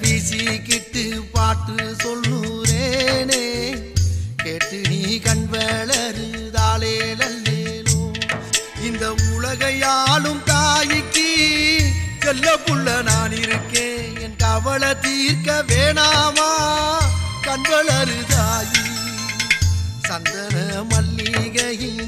வீசிக்கிட்டு பாட்டு சொல்லுறேனே கேட்டு நீ கண் வளருதாலே நல்லேனோ. இந்த உலகையாளும் தாய்க்கு செல்ல புள்ள நான் இருக்கேன், என் கவலை தீர்க்க வேணாமா கண் வளருதாயி. சந்தன மல்லிகையின்